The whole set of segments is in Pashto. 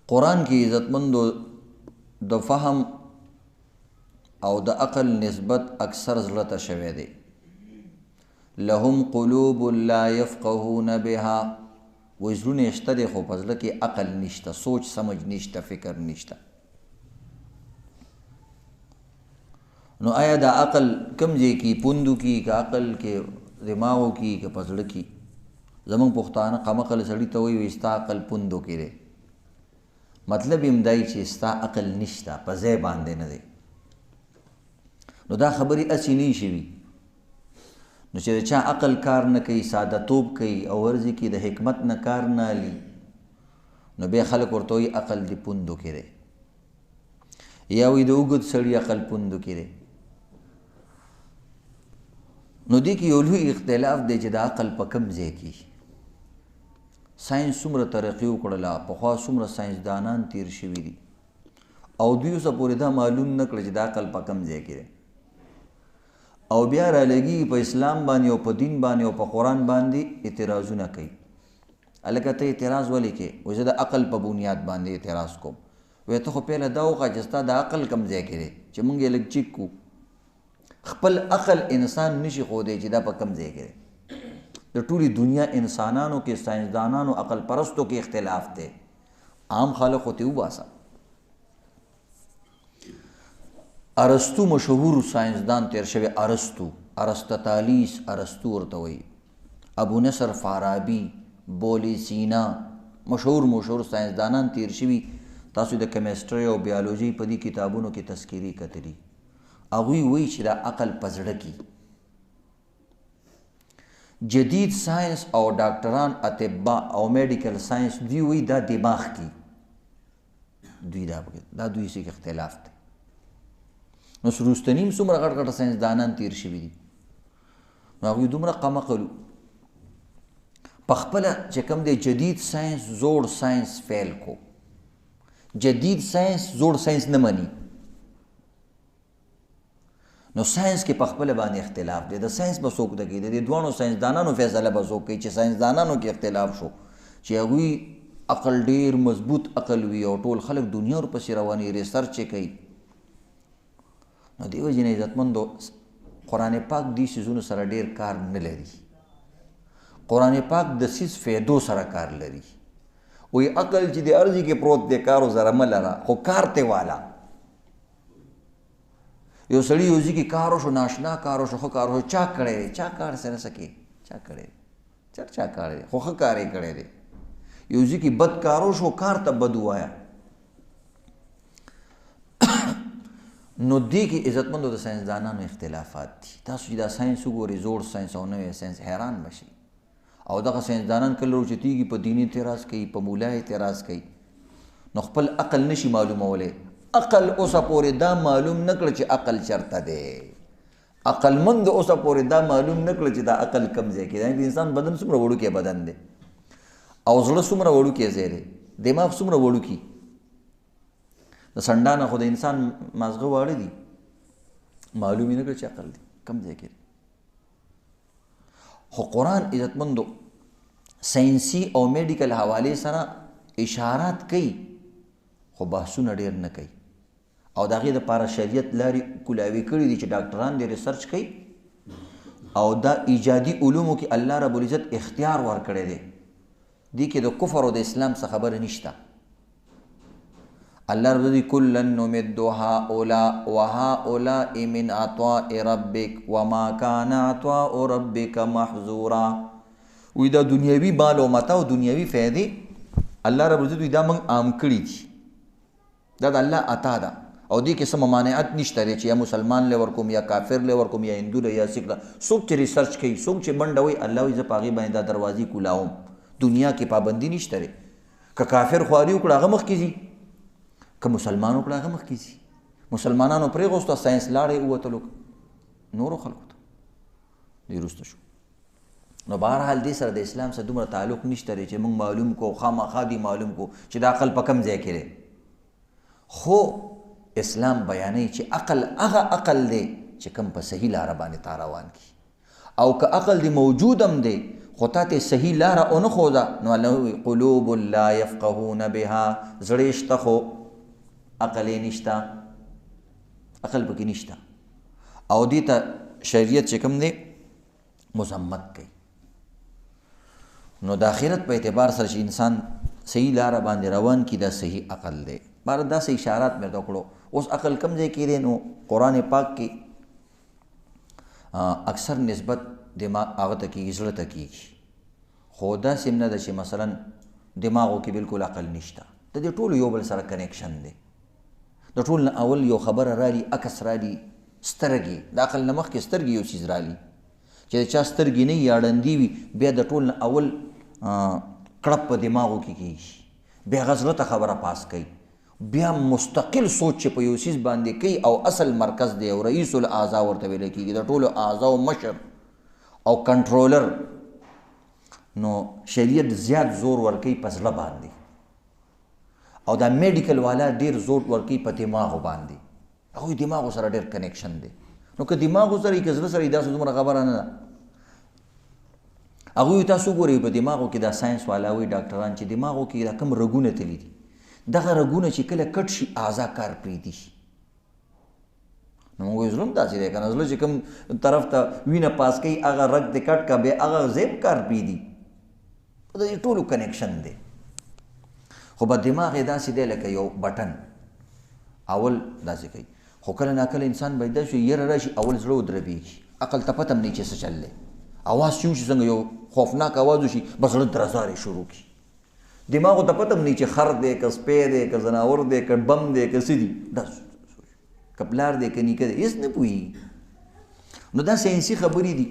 قرآن کې عزتمندو د فهم او د عقل نسبت اکثر زړه ته شوی دی. لهم قلوب لا يفقهون بها، وای زړونه شته دی خو په زړه کې عقل نشته، سوچ سمجھ نشته، فکر نشته. نو آیا دا عقل کم ځای کې پوندو کې که عقل کې دماغو کې که په زړه کې؟ زمونږ پښتانه قمقل سړي ته وایي ستا عقل پوندو کې دی. مطلب یې همدای چې ستا عقل نشته، په ځای باندې نه دی. نو دا خبرې هسې نه شوي. نو چې د چا عقل کار نه کوي، ساده توب کوي او ورځي کې د حکمت نه کار نه علي، نو بیا خلک ورته وایي عقل دې پوندو کې دی، یا وایي د اوږد سړي عقل پوندو کې دی. نو دې کې یو لوی اختلاف دی چې د عقل په کوم ځای کې. ساینس څومره ترقي وکړله، پخوا څومره ساینسدانان تیر شوي دي او دوی اوسه پورې دا معلوم نه کړه چې د عقل په کوم ځای کې دی. او بیا رالګي په اسلام باندې او په دین باندې او په قرآن باندې اعتراضونه کوي. هلکه ته اعتراض ولې کوې؟ وایي زه د عقل په بنیاد باندې اعتراض کوم. وایي ته خو پهله دا وښیه چې ستا د عقل کوم ځای کې دی چې موږ یې لږ چیک کړو. خپل عقل انسان نشي ښودی چې دا په کوم ځای کې دی. د ټولې دنیا انسانانو کې، ساینسدانانو، عقل پرستو کې اختلاف دی. عام خلق خو ته وباسه. ارسطو مشهور ساینسدان تیر شوی، ارسطاطالیس ارسطو ورته وایي. ابو نصر فارابي، بولی سینا، مشهور ساینسدانان تیر شوي. تاسو د کیمسټري او بیالوجي په دې کتابونو کې تذکیرې کتلي. هغوی وایي چې دا عقل په زړه کې. جدید ساینس او ډاکټران، اطباء او میډیکل ساینس دوی وایي دا دماغ کې. دوی دا دوی سې اختلاف دی. نو وروستنیم څومره غټ غټ ساینسدانان تیر شوي دي، نو هغوی دومره قمقلو. په خپله چې کوم دی جدید ساینس زوړ ساینس فیل کو. جدید ساینس زوړ ساینس نه مني. نو ساینس کې په خپله باندې اختلاف دی. د ساینس به څوک دګي، د دې دواړو ساینسدانانو فیصله به څوک کوي چې ساینسدانانو کې اختلاف شو چې هغوی عقل ډېر مضبوط عقل وي او ټول خلک دنیا ورپسې رواني، ریسرچ یې کوي. نو دې وجې نه عزتمندو قرآن پاک دې څیزونو سره ډېر کار نه لري. قرآن پاک د څیز فایدو سره کار لري. وایي عقل چې د ارضي کې پروت دی کارو سره مه لره، خو کار ته واله. یو سړي یو ځای کې کار وشو، ناشنا کار وشو، ښه کار وشو، چا کړی دی؟ چا کار سره څه کوي؟ چا کړی دی؟ چا کار دی خو ښه کار یې کړی دی. یو ځای کې بد کار وشو، کار ته بد ووایه. نو دې کې عزتمندو د ساینسدانانو اختلافات دي. تاسو چې دا ساینس وګورئ، زوړ ساینس او نوی ساینس، حیران بشئ. او دغه ساینسدانان کله روچتېږي په دیني اعتراض کوي، په مولا اعتراض کوي. نو خپل عقل نشي معلومولی. عقل اوسه پورې دا معلوم نه کړه چې عقل چېرته دی. عقلمند اوسه پورې دا معلوم نه کړه چې دا عقل کوم ځای کې دی. د انسان بدن څومره وړوکی بدن دی او زړه څومره وړوکی ځای دی، دماغ څومره وړوکی. د سنډانه خو د انسان مازغه واړه دي، معلوم یې نه کړه چې عقل دی کوم ځای کې دی. خو قرآن عزتمندو ساینسي او میډیکل حوالې سره اشارات کوي، خو بحثونه ډېر نه کوي. او د هغې دپاره شریعت لارې کولاوي کړي دي چې ډاکټران دې ریسرچ کوي او دا ایجادي علومو کې الله رب العزت اختیار ورکړی دی. دې کې د کفر او د اسلام څه خبره نشته. الله رب العزت کلا نمد هؤلاء وهؤلاء من عطاء ربک وما کان عطاء ربک محظورا. وی دا دنیاوي بال او متا او دنیاوي فایدې الله رب العزت دا موږ عام کړي دي. دا د الله عطا ده او دې کې څه ممانعت نشته دی چې یا مسلمان له ورکوم یا کافر له ورکوم یا هندو له یا سیک له. څوک چې ریسرچ کوي، څوک چې منډه وایي، الله وایي زه په هغې باندې دا دروازې کولاوم. دنیا کې پابندي نشته دی. که کافر خواري وکړه هغه مخکې ځي، که مسلمان وکړه هغه مخکې ځي. مسلمانانو پرېغوسته، ساینس لاړې ووتلو نورو خلکو ته، دوی وروسته شو. نو بهرحال دې سره د اسلام سره دومره تعلق نشته دی چې موږ معلوم کو، خامخا دې معلوم کو چې دا عقل په کوم ځای کې دی. خو اسلام بیانوي چې عقل هغه عقل دی چې کوم په صحیح لاره باندې تا روان کړي. او که عقل دې موجود هم دی خو تا ته صحیح لاره ونه ښوده نو الله وایي قلوب لا یفقهون بها زړې شته خو عقل یې نشته، عقل پکې نشته. او دې ته شریعت چې کوم دی مذمت کوي. نو د آخرت په اعتبار سره چې انسان صحیح لاره باندې روان کی دا صحیح عقل دی. بار داسې اشارات مې ورته کړو. اوس عقل کم ځای کې دی نو قرآن پاک کې اکثر نسبت دماغ هغه ته کېږي، زړه ته کېږي. خو داسې هم نه ده چې مثلا دماغو کې بالکل عقل نشته. د دې ټولو یو بل سره کنیکشن دی. د ټول نه اول یو خبره رالي، عکس رالي سترګې. د عقل نه مخکې سترګې یو څیز رالي چې د چا سترګې نه یا ړندې وي، بیا د ټول نه اول کړپ په دماغو کې کېږي، بیا هغه زړه ته خبره پاس کوي، بیا مستقل سوچ چې په یو څیز باندې کوي او اصل مرکز دی او رئیس الاعضاء ورته ویل کېږي، د ټولو اعضاو مشر او کنټرولر. نو شریعت زیات زور ورکوي په زړه باندې، او دا میډیکل والا ډېر زور ورکوي په دماغو باندې. هغوی دماغو سره ډېر کنیکشن دی. نو که دماغو سره یې که زړه سره یې داسې دومره خبره نه ده. هغوی تاسو ګورئ په دماغو کې دا ساینس والا وایي ډاکټران چې دماغو کې دا کوم رګونه تللي دي، دغه رګونه چې کله کټ شي اعضا کار پرېږدي. نو موږ وایو زړه هم داسې دی که نه، زړه چې کوم طرف ته وینه پاس کوي هغه رګ دې کټ کا بیا هغه ځای هم کار پرېږدي. د دې ټولو کنیکشن دی. خو په دماغ یې داسې دی لکه یو بټن، اول داسې کوي. خو کله ناکله انسان باید داسې یره راشي اول زړه ودربېږي، عقل ته پته هم نه چې څه چل دی. اواز چې وشي څنګه یو خوفناک اواز وشي بس زړه درزارې شروع کړي. دماغو ته پته هم نه چې خر دی که سپی دی که ځناور دی که بم دی که څه دي، که پلار دی که نیکه دی، هېڅ نه پوهېږي. نو دا ساینسي خبرې دي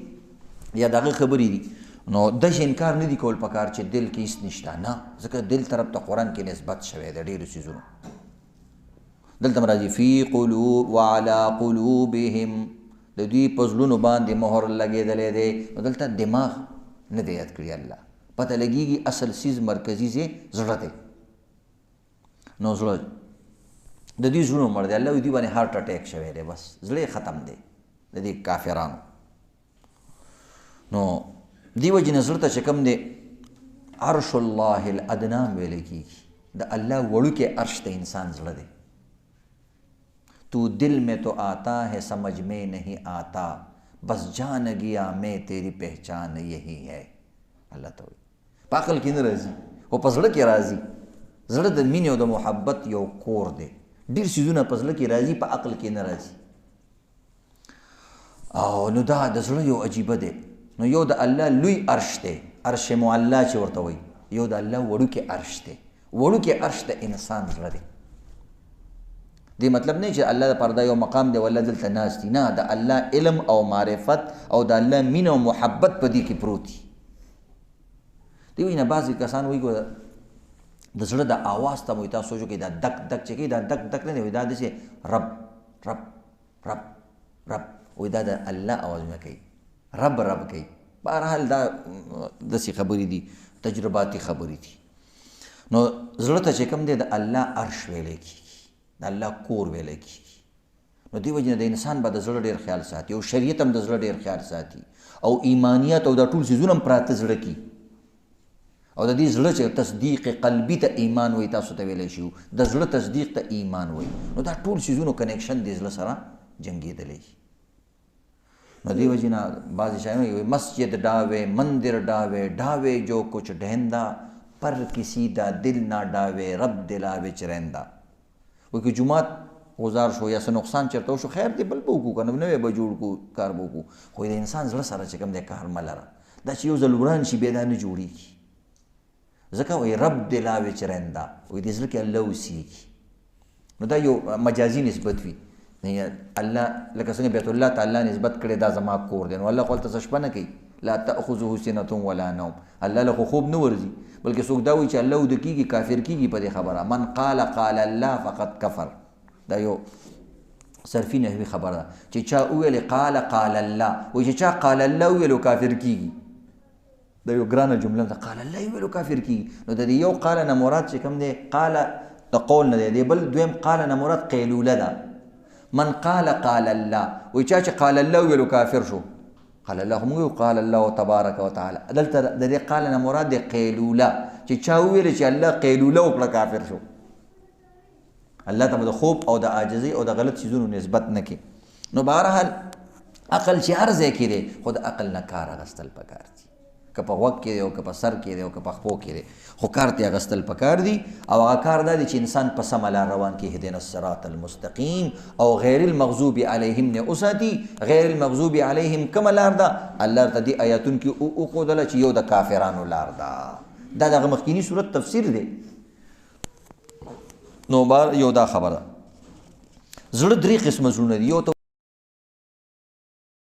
یا دغه خبرې دي. نو داسې انکار نه دي کول پکار چې دل کې هېڅ نشته، نه، ځکه دل طرف ته قرآن کې نسبت شوی دی ډېرو څیزونو. دلته راځي فی قلوب وعلى قلوبهم، د دوی په زړونو باندې مهر لګېدلی دی. نو دلته دماغ نه دی یاد کړي الله، پته لګېږي اصل څیز مرکزي ځای زړه دی. نو زړه د دوی زړونو مړ دی. الله وایي دوی باندې هارټ اټیک شوی دی، بس زړه یې ختم دی د دې کافرانو. نو دې وجې نه زړه ته چې کوم دی عرش الله الادنا ویلی کېږي. د الله وړوکی عرش ته انسان زړه دی. تو دل میں تو آتا ہے سمجھ میں نہیں آتا، بس جان گیا میں تیری پہچان یہی ہے. الله ته وایي په عقل کې نه راځي خو په زړه کې راځي. زړه د مینې او د محبت یو کور دی. ډېر څیزونه په زړه کې راځي، په عقل کې نه راځي. او نو دا د زړه یو عجیبه دی. نو یو د الله لوی عرش دی، عرش معلا چې ورته وایي، یو د الله وړوکی عرش دی. وړوکی عرش د انسان زړه دی. دې مطلب نه چې الله لپاره دا یو مقام دی والله دلته ناست دي، نه، د الله علم او معرفت او د الله مینه او محبت په دې کې پروت دي. دې وجې نه بعضې کسان وایي ګوره د زړه د آواز ته وایي تاسو سوچ وکړئ دا دک دک چې کوي دا دک دک نه دی، وایي دا داسې رب رب رب رب، وایي دا د الله آوازونه کوي، رب رب کوي. بهرحال دا داسې خبرې دي، تجرباتي خبرې دي. نو زړه ته چې کوم دی د الله عرش ویلی کېږي، د الله کور ویلی کېږي. نو دې وجې نه د انسان به د زړه ډېر خیال ساتي، او شریعت هم د زړه ډېر خیال ساتي، او ایمانیت او دا ټول څیزونه هم پراته زړه کې. او د دې زړه چې تصدیق قلبي ته ایمان وایي، تاسو ته ویلی شو د زړه تصدیق ته ایمان وایي. نو دا ټول څیزونو کنیکشن د زړه سره جنګېدلی. نو دې وجې نه بعضې شاعران وایي مسجد ڈاوے مندر ڈاوے ڈاوے جو کچھ ڈھیندا پر کسی دا دل نہ ڈاوے رب دلاوے چریندا. وایي که جومات غزار شو یا څه نقصان چېرته وشو خیر دی بل به وکړو که نه نوی به جوړ کړو کار به وکړو، خو د انسان زړه سره چې کوم دی کار مه لره. دا چې یو ځل وران شي بیا دا نه جوړېږي. ځکه وایي رب دلاوې چریندا، وایي دې زړه کې الله اوسېږي. نو دا یو مجازي نسبت وي. الله لکه څنګه بیت الله ته الله نسبت کړی دا زما کور دی، نو الله خو هلته څه شپه نه کوي، لا تأخذه سنة ولا نوم. الله له خو خوب نه ورځي، بلکې څوک دا وایي چې الله وده کېږي کافر کېږي په دې خبره. من قال قال الله فقد کفر. دا یو صرفي نحوي خبره ده چې چا وویلې قال قال الله، وایي چې چا قال الله وویلو کافر کېږي. دا یو ګرانه جمله ده، قال الله ویلو کافر کېږي. نو د دې یو قال نه مراد چې کوم دی قال د قول نه دی، بل دویم قال نه مراد قیلوله ده. من قال قال الله، وایي چا چې قال الله ویلو کافر شو، قال الله موږ قال الله تبارک وتعالى دلته د دې قال نه مراد قیلوله چې چا وویل چې الله قیلوله وکړه کافر شو. الله ته د خوب او د عاجزۍ او د غلط چیزونو نسبت نه کړي. نو بهرحال عقل چې هر ځای کې دی خو د عقل نه کار اخیستل پکار دي، که په غوږ کې دی او که په سر کې دی او که په خپو کې دی، خو کار ته اخیستل پکار دي. او هغه کار دا دی چې انسان په سمه لار روان کړي، اهدنا الصراط المستقیم او غیر المغضوب علیهم نه وساتي. غیر المغضوب علیهم کومه لار ده؟ الله ته دې آیاتونو کې وښودله چې یو د کافرانو لار ده. دا دغه مخکینی صورت تفسیر دی. نو یو دا خبره، زړه درې قسمه زړونه دي. یو